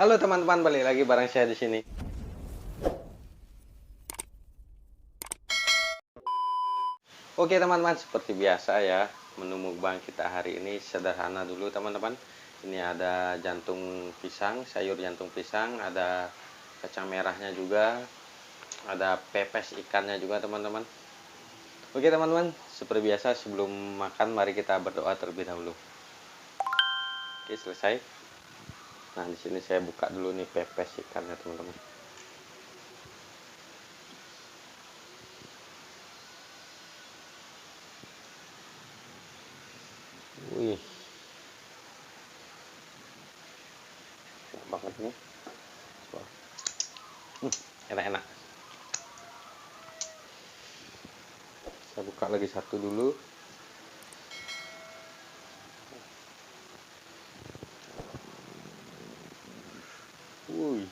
Halo teman-teman, balik lagi bareng saya di sini. Oke teman-teman, seperti biasa ya, menu mukbang kita hari ini sederhana dulu teman-teman. Ini ada jantung pisang, sayur jantung pisang, ada kacang merahnya juga, ada pepes ikannya juga teman-teman. Oke teman-teman, seperti biasa sebelum makan mari kita berdoa terlebih dahulu. Oke, selesai. Nah, di sini saya buka dulu nih pepes ikannya teman-teman. Wih, enak banget nih. Wah, enak-enak. Saya buka lagi satu dulu. Wih,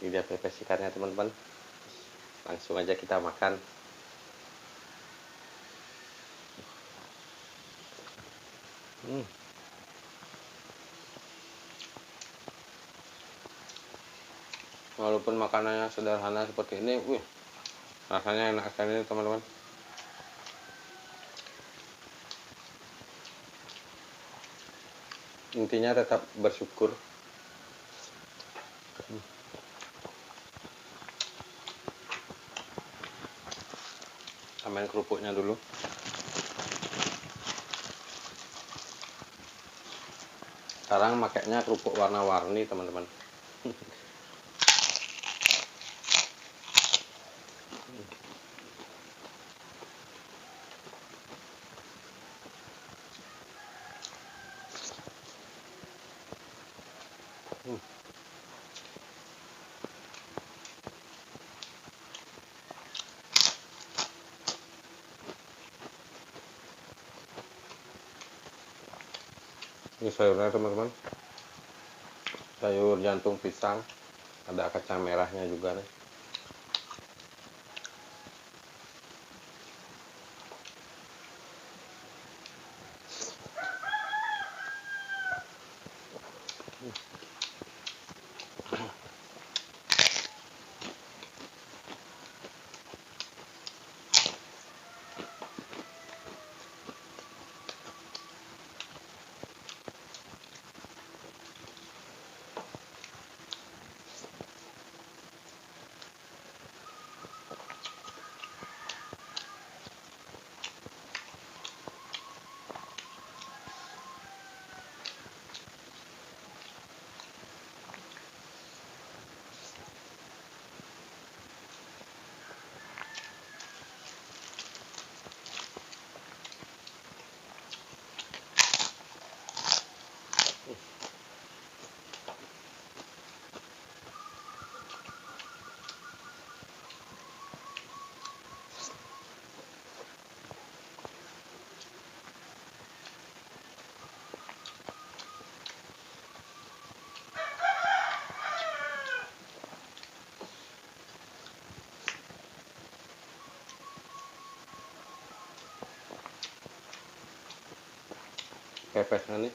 ini dia pepes ikannya teman-teman. Langsung aja kita makan. Hmm, Walaupun makanannya sederhana seperti ini, wih, rasanya enak sekali teman-teman. Intinya tetap bersyukur. Tambahin kerupuknya dulu. Sekarang makainya kerupuk warna-warni teman-teman. Ini sayurnya teman-teman, sayur jantung pisang, ada kacang merahnya juga nih. Pepesnya nih.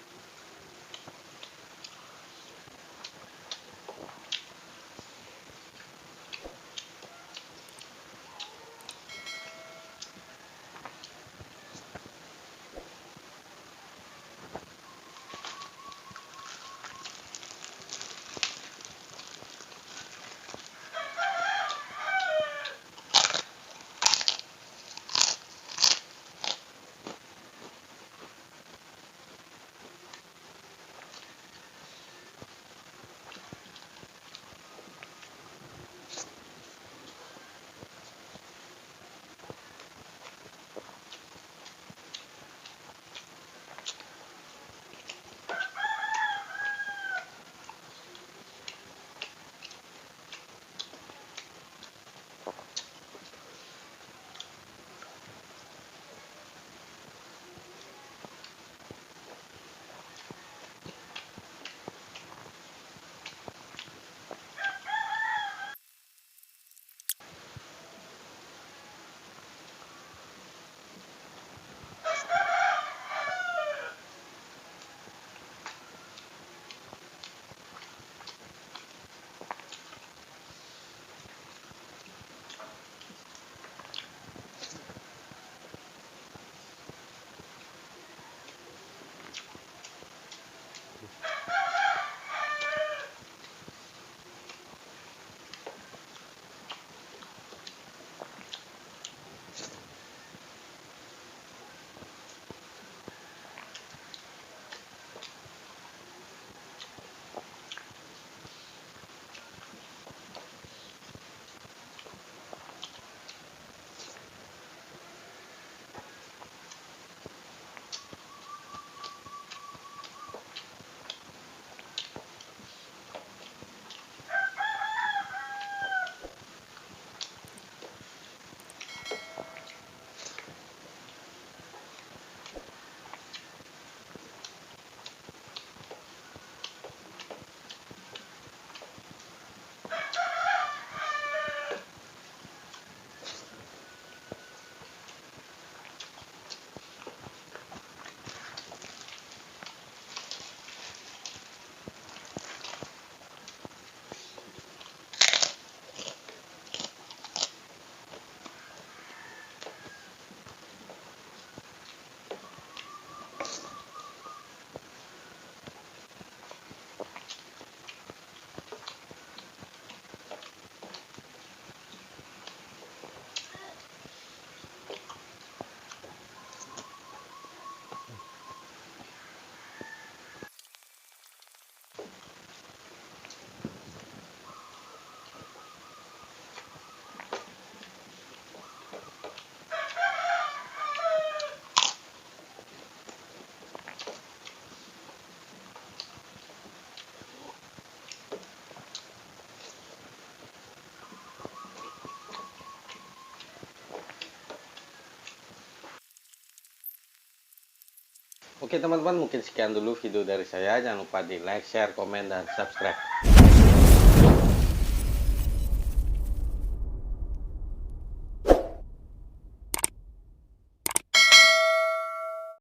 Oke teman-teman, mungkin sekian dulu video dari saya. Jangan lupa di like, share, komen, dan subscribe.